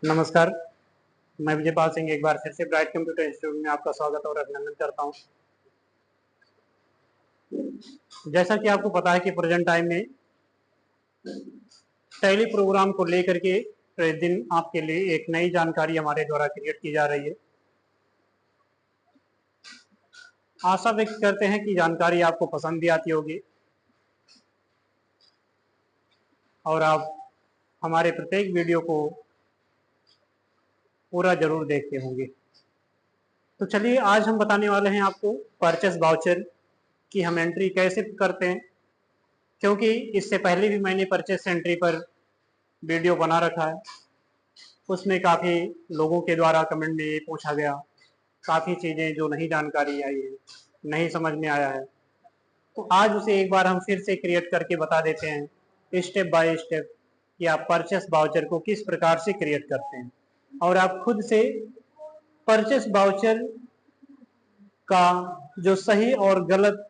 नमस्कार। मैं विजयपाल सिंह एक बार फिर से ब्राइट कंप्यूटर इंस्टीट्यूट में आपका स्वागत और अभिनंदन करता हूं। जैसा कि आपको पता है कि प्रेजेंट टाइम में टैली प्रोग्राम को लेकर के प्रतिदिन आपके लिए एक नई जानकारी हमारे द्वारा क्रिएट की जा रही है। आशा व्यक्त करते हैं कि जानकारी आपको पसंद भी आती होगी और आप हमारे प्रत्येक वीडियो को पूरा जरूर देखते होंगे। तो चलिए आज हम बताने वाले हैं आपको परचेस वाउचर की हम एंट्री कैसे करते हैं, क्योंकि इससे पहले भी मैंने परचेस एंट्री पर वीडियो बना रखा है। उसमें काफ़ी लोगों के द्वारा कमेंट में ये पूछा गया, काफ़ी चीज़ें जो नहीं जानकारी आई है, नहीं समझ में आया है, तो आज उसे एक बार हम फिर से क्रिएट करके बता देते हैं स्टेप बाय स्टेप कि आप परचेस वाउचर को किस प्रकार से क्रिएट करते हैं और आप खुद से परचेस वाउचर का जो सही और गलत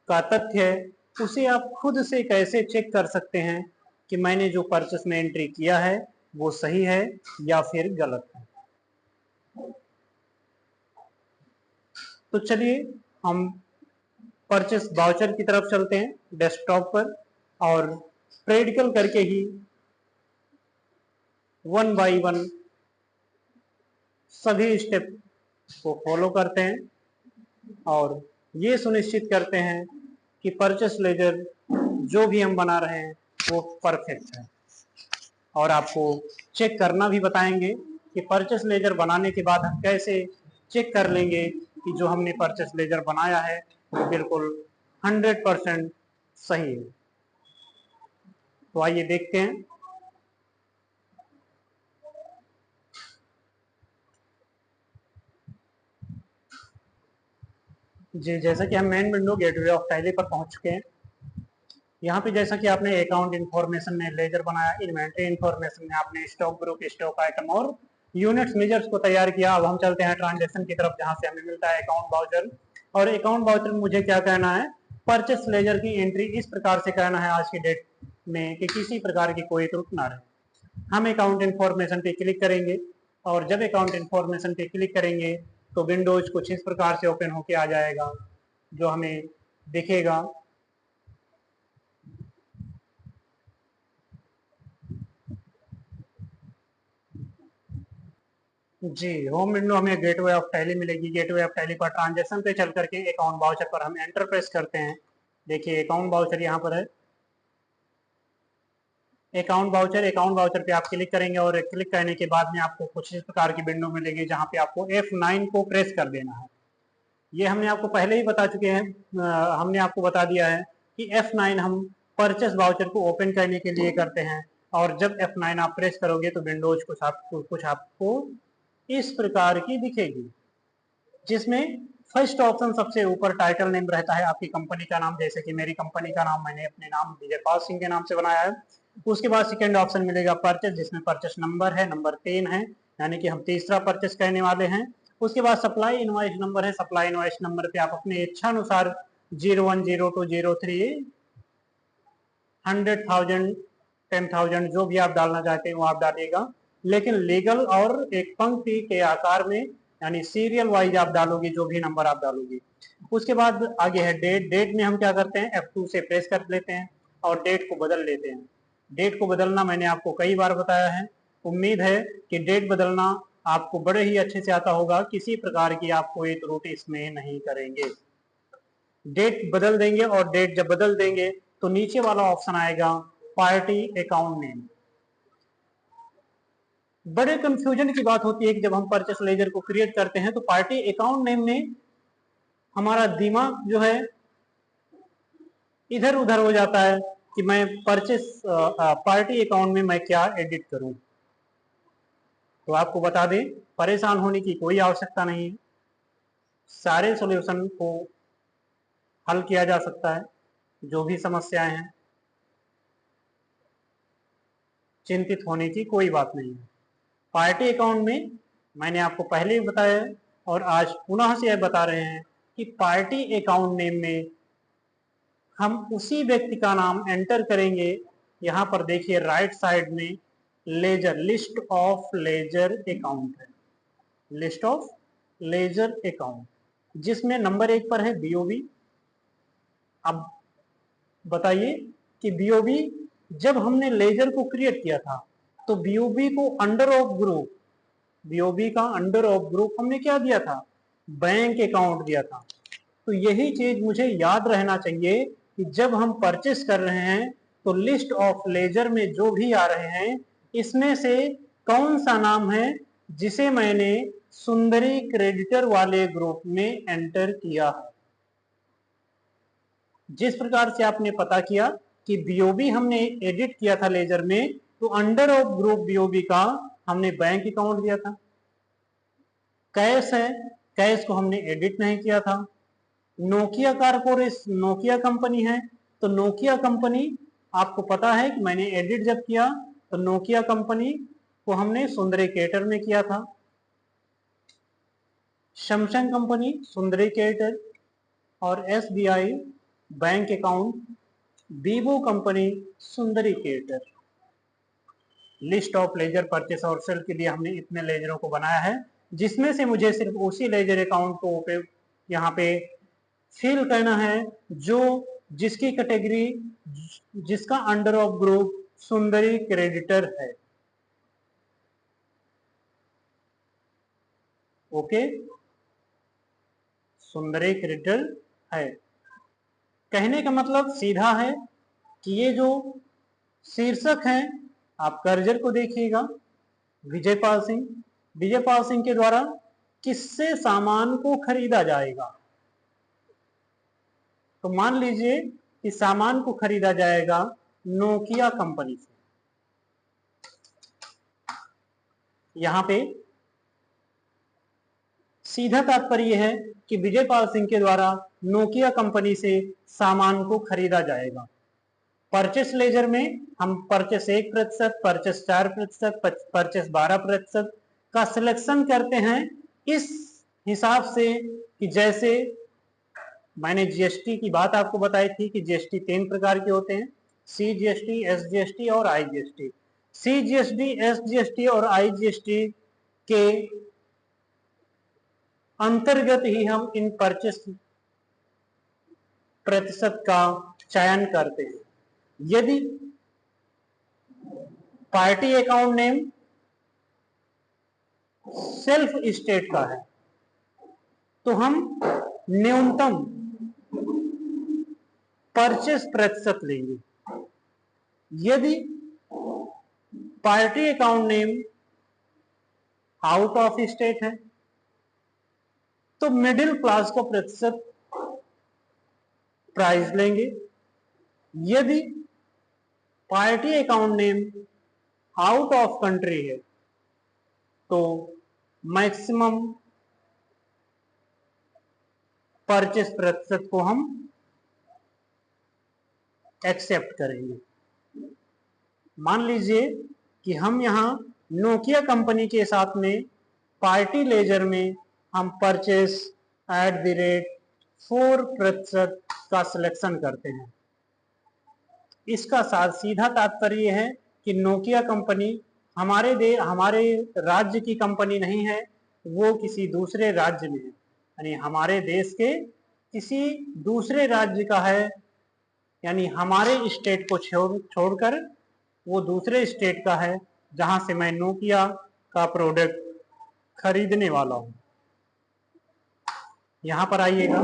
का तथ्य है उसे आप खुद से कैसे चेक कर सकते हैं कि मैंने जो परचेस में एंट्री किया है वो सही है या फिर गलत है। तो चलिए हम परचेस वाउचर की तरफ चलते हैं डेस्कटॉप पर और प्रैक्टिकल करके ही वन बाय वन सभी स्टेप को फॉलो करते हैं और ये सुनिश्चित करते हैं कि परचेस लेजर जो भी हम बना रहे हैं वो परफेक्ट है। और आपको चेक करना भी बताएंगे कि परचेस लेजर बनाने के बाद हम कैसे चेक कर लेंगे कि जो हमने परचेस लेजर बनाया है वो बिल्कुल 100% सही है। तो आइए देखते हैं। जी, जैसा कि हम main window gateway of tally पर पहुंच चुके हैं। यहाँ पे जैसा कि आपने अकाउंट इन्फॉर्मेशन में लेजर बनाया, इन्वेंटरी इन्फॉर्मेशन में आपने स्टॉक ग्रुप, स्टॉक आइटम और यूनिट्स मेजर्स को तैयार किया। अब हम चलते हैं ट्रांजेक्शन की तरफ जहां से हमें मिलता है अकाउंट वाउचर। और अकाउंट वाउचर में मुझे क्या कहना है, परचेस लेजर की एंट्री इस प्रकार से कहना है आज की डेट में कि किसी प्रकार की कोई त्रुटि ना रहे। हम अकाउंट इन्फॉर्मेशन पे क्लिक करेंगे और जब अकाउंट इन्फॉर्मेशन पे क्लिक करेंगे तो विंडोज कुछ इस प्रकार से ओपन होके आ जाएगा, जो हमें दिखेगा। जी, होम विंडो हमें गेटवे ऑफ टैली मिलेगी। Gateway of tally per transaction पे चल करके अकाउंट वाउचर पर हम एंटर प्रेस करते हैं। देखिए अकाउंट वाउचर यहाँ पर है। अकाउंट वाउचर पे आप क्लिक करेंगे और क्लिक करने के बाद में आपको कुछ इस प्रकार की विंडो मिलेगी जहाँ पे आपको F9 को प्रेस कर देना है। ये हमने आपको पहले ही बता चुके हैं, हमने आपको बता दिया है कि F9 हम परचेस वाउचर को ओपन करने के लिए करते हैं और जब F9 आप प्रेस करोगे तो विंडोज कुछ आपको इस प्रकार की दिखेगी, जिसमें फर्स्ट ऑप्शन सबसे ऊपर टाइटल नेम रहता है, आपकी कंपनी का नाम। जैसे कि मेरी कंपनी का नाम मैंने अपने नाम विजयपाल सिंह के नाम से बनाया है। उसके बाद सेकंड ऑप्शन मिलेगा परचेस, जिसमें परचेस नंबर है, नंबर 3 है, यानी कि हम तीसरा परचेस करने वाले हैं। उसके बाद सप्लाई इनवॉइस नंबर है। सप्लाई इनवॉइस नंबर पे आप अपने इच्छा अनुसार 01, 02, 03, 100,000, 10,000 जो भी आप डालना चाहते हैं वो आप डालिएगा, लेकिन लीगल और एक पंक्ति के आकार में, यानी सीरियल वाइज आप डालोगे जो भी नंबर आप डालोगे। उसके बाद आगे है डेट। डेट में हम क्या करते हैं, F2 से प्रेस कर लेते हैं और डेट को बदल लेते हैं। डेट को बदलना मैंने आपको कई बार बताया है। उम्मीद है कि डेट बदलना आपको बड़े ही अच्छे से आता होगा, किसी प्रकार की आप कोई त्रुटि इसमें नहीं करेंगे। डेट बदल देंगे और डेट जब बदल देंगे तो नीचे वाला ऑप्शन आएगा पार्टी अकाउंट नेम। बड़े कंफ्यूजन की बात होती है कि जब हम परचेस लेजर को क्रिएट करते हैं तो पार्टी अकाउंट नेम में हमारा दिमाग जो है इधर उधर हो जाता है कि मैं परचेस पार्टी अकाउंट में मैं क्या एडिट करूं। तो आपको बता दें, परेशान होने की कोई आवश्यकता नहीं है। सारे सॉल्यूशन को हल किया जा सकता है। जो भी समस्याएं हैं, चिंतित होने की कोई बात नहीं है। पार्टी अकाउंट में मैंने आपको पहले ही बताया है और आज पुनः से बता रहे हैं कि पार्टी अकाउंट नेम में हम उसी व्यक्ति का नाम एंटर करेंगे। यहाँ पर देखिए राइट साइड में ledger, list of ledger account है, लिस्ट ऑफ लेजर अकाउंट, जिसमें नंबर 1 पर है बीओबी। अब बताइए कि बीओबी जब हमने लेजर को क्रिएट किया था तो बीओबी को अंडर ऑफ ग्रुप, बीओबी का अंडर ऑफ ग्रुप हमने क्या दिया था, बैंक अकाउंट दिया था। तो यही चीज मुझे याद रहना चाहिए कि जब हम परचेस कर रहे हैं तो लिस्ट ऑफ लेजर में जो भी आ रहे हैं इसमें से कौन सा नाम है जिसे मैंने सुंदरी क्रेडिटर वाले ग्रुप में एंटर किया है। जिस प्रकार से आपने पता किया कि बीओबी हमने एडिट किया था लेजर में, तो अंडर ऑफ ग्रुप बीओबी का हमने बैंक अकाउंट दिया था। कैश है, कैश को हमने एडिट नहीं किया था। नोकिया कारपोरेशन, नोकिया कंपनी है, तो नोकिया कंपनी आपको पता है कि मैंने एडिट जब किया तो नोकिया कंपनी को हमने सुंदरीकेटर में किया था। सैमसंग कंपनी सुंदरीकेटर और SBI bank account, Vivo company sundry creditor. List of ledger purchase और सेल के लिए हमने इतने लेजरों को बनाया है, जिसमें से मुझे सिर्फ उसी लेजर अकाउंट को यहाँ पे फिल करना है जो जिसकी कैटेगरी, जिसका under of group Sundari creditor है। ओके, सुंदरी क्रेडिटर है। कहने का मतलब सीधा है कि ये जो शीर्षक है, आप कर्जर को देखिएगा, विजयपाल सिंह, विजयपाल सिंह के द्वारा किससे सामान को खरीदा जाएगा। तो मान लीजिए कि सामान को खरीदा जाएगा नोकिया कंपनी से। यहां पे सीधा तात्पर्य है कि विजयपाल सिंह के द्वारा नोकिया कंपनी से सामान को खरीदा जाएगा। परचेस लेजर में हम परचेस 1%, परचेस 4%, परचेस 12% का सिलेक्शन करते हैं, इस हिसाब से कि जैसे मैंने जीएसटी की बात आपको बताई थी कि जीएसटी 3 प्रकार के होते हैं, सीजीएसटी, एसजीएसटी और आईजीएसटी। सीजीएसटी, एसजीएसटी और आईजीएसटी के अंतर्गत ही हम इन परचेस प्रतिशत का चयन करते हैं। यदि party account name self state का है तो हम न्यूनतम परचेस प्रतिशत लेंगे। यदि party account name out of state है तो मिडिल क्लास का प्रतिशत प्राइस लेंगे। यदि party account name out of country है तो मैक्सिमम परचेस प्रतिशत को हम एक्सेप्ट करेंगे। मान लीजिए कि हम यहां नोकिया कंपनी के साथ में पार्टी लेजर में हम परचेस @4% का सिलेक्शन करते हैं। इसका सीधा तात्पर्य है कि नोकिया कंपनी हमारे राज्य की कंपनी नहीं है, वो किसी दूसरे राज्य में है, यानी हमारे देश के किसी दूसरे राज्य का है, यानी हमारे स्टेट को छोड़कर वो दूसरे स्टेट का है जहां से मैं नोकिया का प्रोडक्ट खरीदने वाला हूं। यहां पर आइएगा,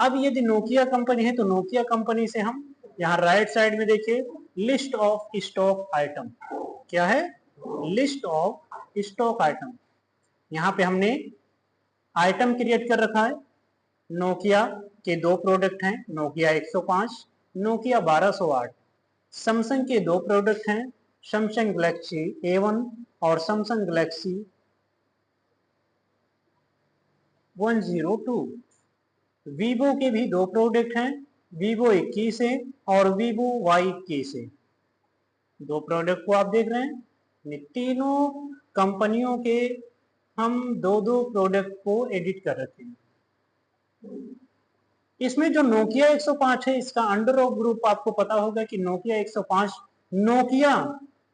अब यदि नोकिया कंपनी है तो नोकिया कंपनी से हम यहाँ राइट साइड में देखिए लिस्ट ऑफ स्टॉक आइटम, क्या है, लिस्ट ऑफ स्टॉक आइटम। यहाँ पे हमने आइटम क्रिएट कर रखा है। नोकिया के 2 प्रोडक्ट हैं, नोकिया 105, नोकिया 1208। सैमसंग के 2 प्रोडक्ट हैं, सैमसंग गैलेक्सी A1 और सैमसंग गैलेक्सी 102। वीवो के भी 2 प्रोडक्ट हैं, वीवो 21 है और वीवो Y21 है। 2 प्रोडक्ट को आप देख रहे हैं। तीनों कंपनियों के हम 2-2 प्रोडक्ट को एडिट कर रखे हैं। इसमें जो नोकिया 105 है इसका अंडर ऑफ ग्रुप आपको पता होगा कि नोकिया 105 नोकिया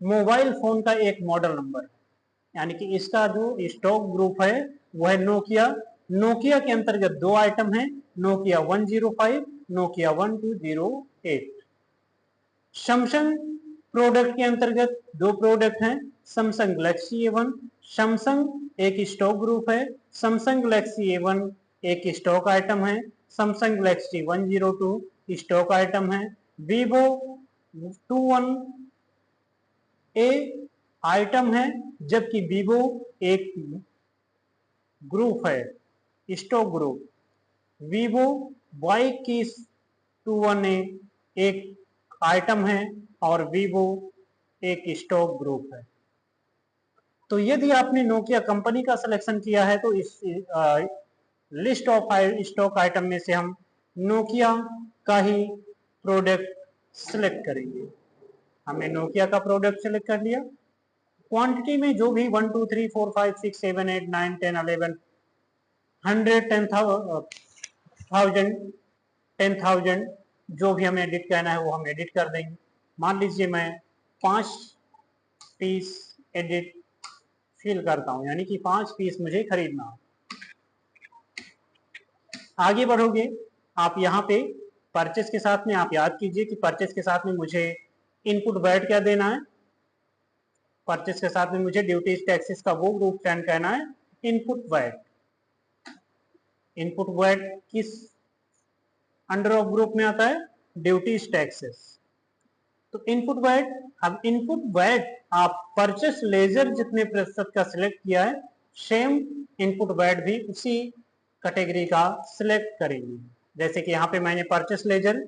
मोबाइल फोन का एक मॉडल नंबर है, यानी कि इसका जो स्टॉक ग्रुप है वो है नोकिया। नोकिया के अंतर्गत दो आइटम है, नोकिया 105, नोकिया 1208। सैमसंग प्रोडक्ट के अंतर्गत दो प्रोडक्ट हैं, सैमसंग गैलेक्सी A1, सैमसंग एक स्टॉक ग्रुप है, सैमसंग गैलेक्सी A1 एक स्टॉक आइटम है, सैमसंग गैलेक्सी 102 स्टॉक आइटम है, वीवो 21 ए आइटम है, जबकि वीवो एक ग्रुप है, स्टॉक ग्रुप। वीवो Y21 एक आइटम है और वीवो एक स्टॉक ग्रुप है। तो यदि आपने नोकिया कंपनी का सिलेक्शन किया है तो इस लिस्ट ऑफ स्टॉक आइटम में से हम नोकिया का ही प्रोडक्ट सिलेक्ट करेंगे। हमने नोकिया का प्रोडक्ट सिलेक्ट कर लिया। क्वांटिटी में जो भी 1 2 3 4 5 6 7 8 9 10 11 100 10,000 जो भी हमें एडिट करना है वो हम एडिट कर देंगे। मान लीजिए मैं 5 पीस एडिट फिल करता हूं, यानी कि 5 पीस मुझे खरीदना हो। आगे बढ़ोगे आप यहाँ पे परचेस के साथ में आप याद कीजिए कि परचेस के साथ में मुझे इनपुट वैट क्या देना है। परचेस के साथ में मुझे ड्यूटीज टैक्सेस का वो ग्रुप सेंड करना है, इनपुट वैट। इनपुट वैट किस अंडर ऑफ ग्रुप में आता है? Duties taxes. तो इनपुट वैट, अब इनपुट वैट आप परचेस लेजर जितने प्रतिशत का सिलेक्ट किया है सेम इनपुट वैट भी उसी कैटेगरी का सिलेक्ट करेंगे। जैसे कि यहाँ पे मैंने परचेस लेजर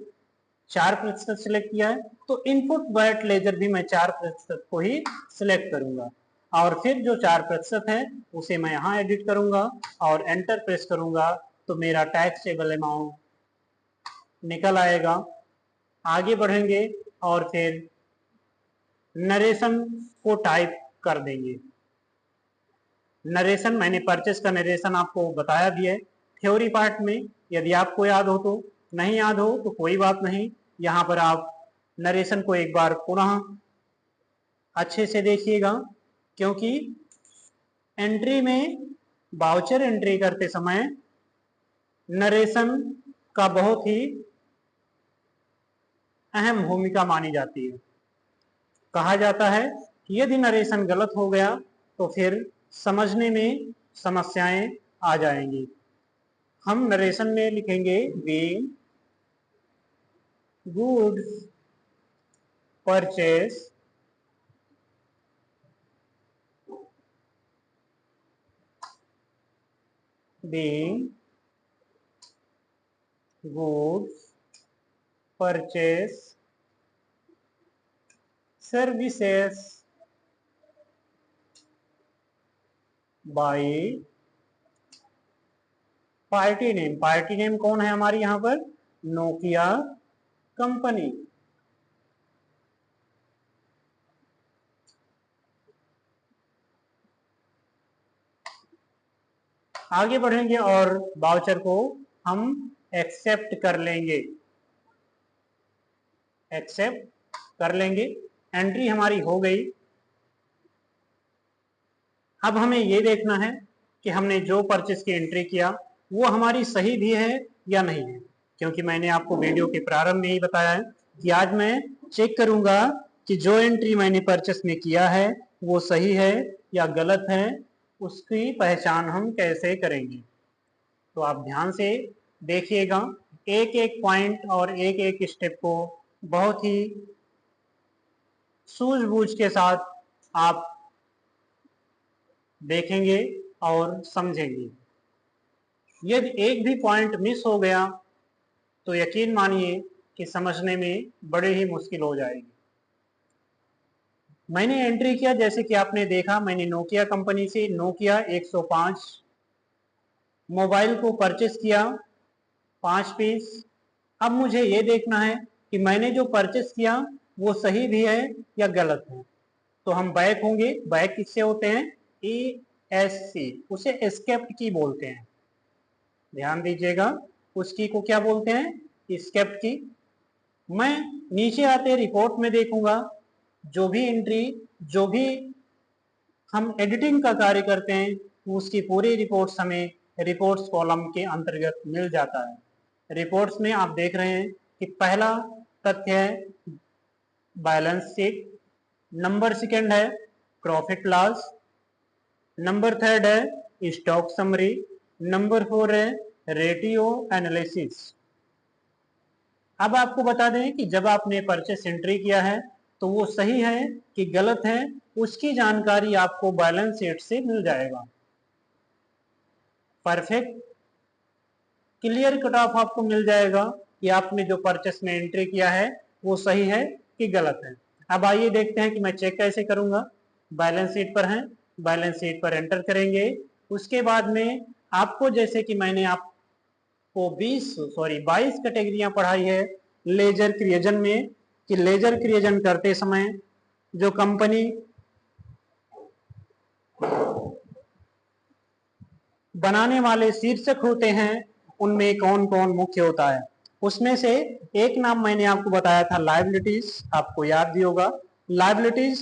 4% सिलेक्ट किया है तो इनपुट वैट लेजर भी मैं 4% को ही सिलेक्ट करूंगा और फिर जो 4% है उसे मैं यहाँ एडिट करूंगा और एंटर प्रेस करूंगा तो मेरा टैक्सेबल अमाउंट निकल आएगा। आगे बढ़ेंगे और फिर नरेशन को टाइप कर देंगे। नरेशन मैंने परचेस का नरेशन आपको बताया भी है थ्योरी पार्ट में, यदि आपको याद हो तो, नहीं याद हो तो कोई बात नहीं, यहाँ पर आप नरेशन को एक बार पुनः अच्छे से देखिएगा, क्योंकि एंट्री में वाउचर एंट्री करते समय नरेशन का बहुत ही अहम भूमिका मानी जाती है। कहा जाता है कि यदि नरेशन गलत हो गया तो फिर समझने में समस्याएं आ जाएंगी। हम नरेशन में लिखेंगे we goods purchase being goods purchase services by party name. Party name कौन है हमारी यहाँ पर? Nokia company. आगे बढ़ेंगे और वाउचर को हम एक्सेप्ट कर लेंगे, एक्सेप्ट कर लेंगे। एंट्री हमारी हो गई। अब हमें ये देखना है कि हमने जो परचेस की एंट्री किया वो हमारी सही भी है या नहीं है, क्योंकि मैंने आपको वीडियो के प्रारंभ में ही बताया है कि आज मैं चेक करूंगा कि जो एंट्री मैंने परचेस में किया है वो सही है या गलत है, उसकी पहचान हम कैसे करेंगे। तो आप ध्यान से देखिएगा, एक एक पॉइंट और एक एक स्टेप को बहुत ही सूझबूझ के साथ आप देखेंगे और समझेंगे। यदि एक भी पॉइंट मिस हो गया तो यकीन मानिए कि समझने में बड़े ही मुश्किल हो जाएगी। मैंने एंट्री किया, जैसे कि आपने देखा, मैंने नोकिया कंपनी से नोकिया 105 मोबाइल को परचेस किया 5 पीस। अब मुझे ये देखना है कि मैंने जो परचेस किया वो सही भी है या गलत है। तो हम बैक होंगे। बैक किससे होते हैं? ESC, उसे एस्केप्ड की बोलते हैं। ध्यान दीजिएगा, उस की को क्या बोलते हैं? एस्केप्ड की। मैं नीचे आते रिपोर्ट में देखूंगा, जो भी एंट्री, जो भी हम एडिटिंग का कार्य करते हैं, उसकी पूरी रिपोर्ट्स हमें रिपोर्ट्स कॉलम के अंतर्गत मिल जाता है। रिपोर्ट्स में आप देख रहे हैं कि पहला तथ्य है बैलेंस शीट, नंबर सेकंड है प्रॉफिट लॉस, नंबर थर्ड है स्टॉक समरी, नंबर फोर है रेटियो एनालिसिस। अब आपको बता दें कि जब आपने परचेस एंट्री किया है तो वो सही है कि गलत है, उसकी जानकारी आपको बैलेंस शीट से मिल जाएगा। परफेक्ट क्लियर कट ऑफ आपको मिल जाएगा कि आपने जो परचेस में एंट्री किया है वो सही है कि गलत है। अब आइए देखते हैं कि मैं चेक कैसे करूंगा। बैलेंस शीट पर है, बैलेंस शीट पर एंटर करेंगे। उसके बाद में आपको, जैसे कि मैंने आपको 22 कैटेगरियां पढ़ाई है लेजर क्रिएजन में, कि लेजर क्रिएजन करते समय जो कंपनी बनाने वाले शीर्षक होते हैं उनमें कौन कौन मुख्य होता है। उसमें से एक नाम मैंने आपको बताया था लायबिलिटीज, आपको याद भी होगा। लायबिलिटीज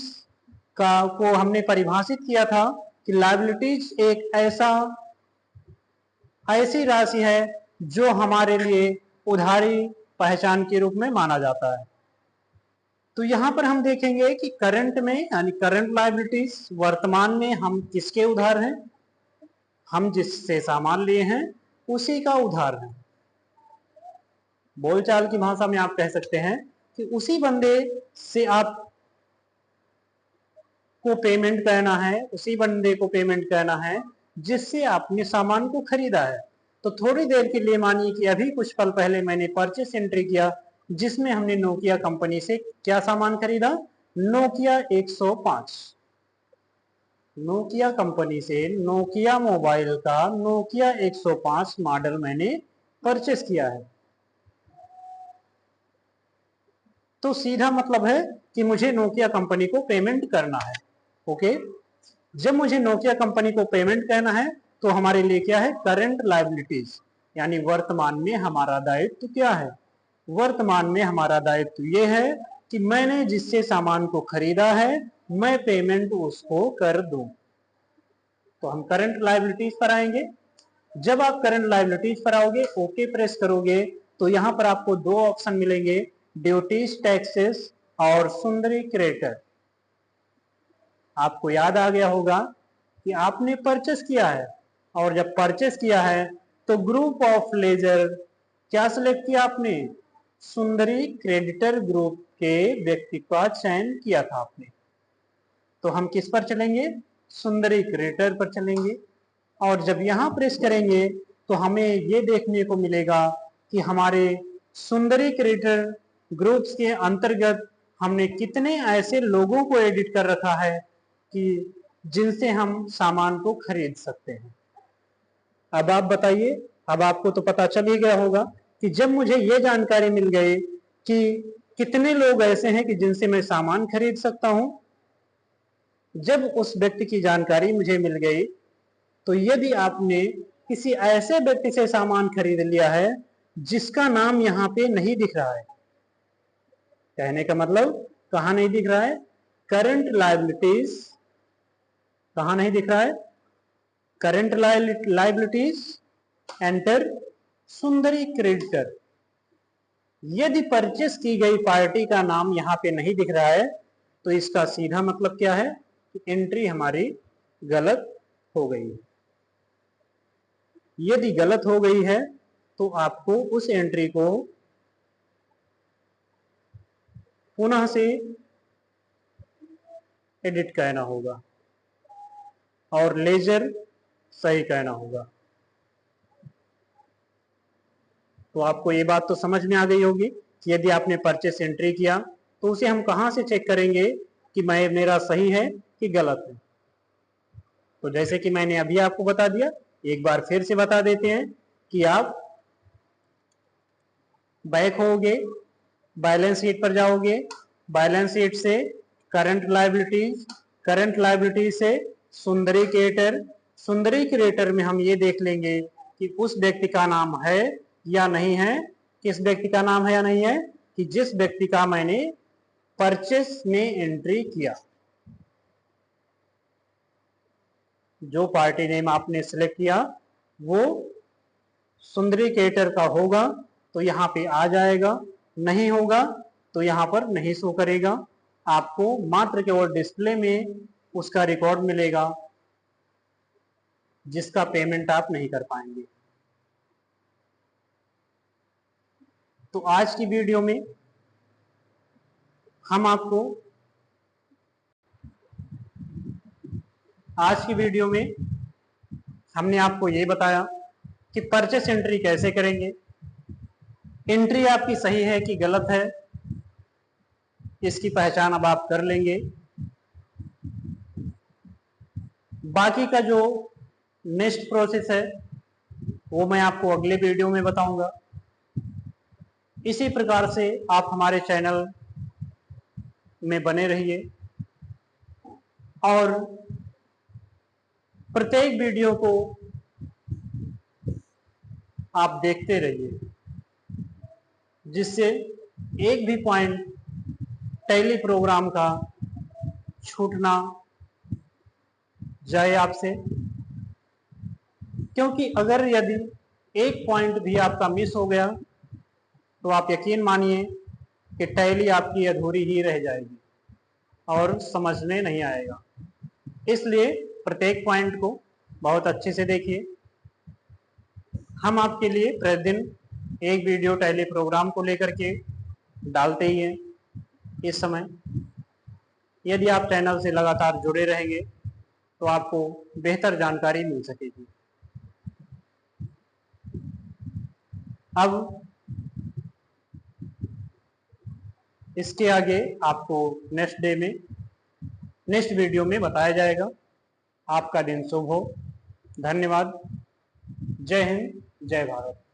का को हमने परिभाषित किया था कि लायबिलिटीज एक ऐसी राशि है जो हमारे लिए उधारी पहचान के रूप में माना जाता है। तो यहां पर हम देखेंगे कि करंट में, यानी करंट लायबिलिटीज, वर्तमान में हम किसके उधार हैं, हम जिससे सामान लिए हैं उसी का उधार है। बोलचाल की भाषा में आप कह सकते हैं कि उसी बंदे से आप को पेमेंट करना है, उसी बंदे को पेमेंट करना है जिससे आपने सामान को खरीदा है। तो थोड़ी देर के लिए मानिए कि अभी कुछ पल पहले मैंने परचेस एंट्री किया जिसमें हमने नोकिया कंपनी से क्या सामान खरीदा, नोकिया 105। नोकिया कंपनी से नोकिया मोबाइल का नोकिया 105 मॉडल मैंने परचेस किया है। तो सीधा मतलब है कि मुझे नोकिया कंपनी को पेमेंट करना है। ओके, जब मुझे नोकिया कंपनी को पेमेंट करना है तो हमारे लिए क्या है, करंट लायबिलिटीज, यानी वर्तमान में हमारा दायित्व क्या है। वर्तमान में हमारा दायित्व यह है कि मैंने जिससे सामान को खरीदा है मैं पेमेंट उसको कर दूं। तो हम करंट लायबिलिटीज पर आएंगे। जब आप करंट लायबिलिटीज पर आओगे, ओके प्रेस करोगे, तो यहां पर आपको दो ऑप्शन मिलेंगे, ड्यूटीज टैक्सेस और सुंदरी क्रेडिटर। आपको याद आ गया होगा कि आपने परचेस किया है, और जब परचेस किया है तो ग्रुप ऑफ लेजर क्या सिलेक्ट किया आपने, सुंदरी क्रेडिटर ग्रुप के व्यक्ति का चयन किया था आपने। तो हम किस पर चलेंगे, सुंदरी क्रेडिटर पर चलेंगे। और जब यहां प्रेस करेंगे तो हमें ये देखने को मिलेगा कि हमारे सुंदरी क्रेडिटर ग्रुप्स के अंतर्गत हमने कितने ऐसे लोगों को एडिट कर रखा है कि जिनसे हम सामान को खरीद सकते हैं। अब आप बताइए, अब आपको तो पता चल ही गया होगा कि जब मुझे ये जानकारी मिल गई कि कितने लोग ऐसे हैं कि जिनसे मैं सामान खरीद सकता हूं, जब उस व्यक्ति की जानकारी मुझे मिल गई, तो यदि आपने किसी ऐसे व्यक्ति से सामान खरीद लिया है जिसका नाम यहाँ पे नहीं दिख रहा है, कहने का मतलब कहां नहीं दिख रहा है, करंट लायबिलिटीज, कहां नहीं दिख रहा है, करंट लायबिलिटीज, एंटर सुंदरी क्रेडिटर। यदि परचेस की गई पार्टी का नाम यहाँ पे नहीं दिख रहा है तो इसका सीधा मतलब क्या है कि एंट्री हमारी गलत हो गई है। यदि गलत हो गई है तो आपको उस एंट्री को पुनः से एडिट करना होगा और लेजर सही करना होगा। तो आपको ये बात तो समझ में आ गई होगी कि यदि आपने परचेस एंट्री किया तो उसे हम कहां से चेक करेंगे कि मेरा सही है कि गलत है। तो जैसे कि मैंने अभी आपको बता दिया, एक बार फिर से बता देते हैं कि आप बैक होगे, बैलेंस शीट पर जाओगे, बैलेंस शीट से करंट लायबिलिटीज, करंट लायबिलिटीज से सुंदरी क्रिएटर, सुंदरी क्रिएटर में हम ये देख लेंगे कि उस व्यक्ति का नाम है या नहीं है, किस व्यक्ति का नाम है या नहीं है, कि जिस व्यक्ति का मैंने परचेस में एंट्री किया, जो पार्टी नेम आपने सिलेक्ट किया वो सुंदरी कैटर का होगा तो यहाँ पे आ जाएगा, नहीं होगा तो यहाँ पर नहीं शो करेगा। आपको मात्र केवल डिस्प्ले में उसका रिकॉर्ड मिलेगा जिसका पेमेंट आप नहीं कर पाएंगे। तो आज की वीडियो में हमने आपको ये बताया कि परचेस एंट्री कैसे करेंगे, एंट्री आपकी सही है कि गलत है इसकी पहचान अब आप कर लेंगे। बाकी का जो नेक्स्ट प्रोसेस है वो मैं आपको अगले वीडियो में बताऊंगा। इसी प्रकार से आप हमारे चैनल में बने रहिए और प्रत्येक वीडियो को आप देखते रहिए, जिससे एक भी पॉइंट टैली प्रोग्राम का छूटना जाए आपसे। क्योंकि अगर यदि एक पॉइंट भी आपका मिस हो गया तो आप यकीन मानिए कि टैली आपकी अधूरी ही रह जाएगी और समझने नहीं आएगा। इसलिए प्रत्येक पॉइंट को बहुत अच्छे से देखिए। हम आपके लिए प्रतिदिन एक वीडियो टैली प्रोग्राम को लेकर के डालते ही हैं। इस समय यदि आप चैनल से लगातार जुड़े रहेंगे तो आपको बेहतर जानकारी मिल सकेगी। अब इसके आगे आपको नेक्स्ट वीडियो में बताया जाएगा। आपका दिन शुभ हो। धन्यवाद। जय हिंद, जय भारत।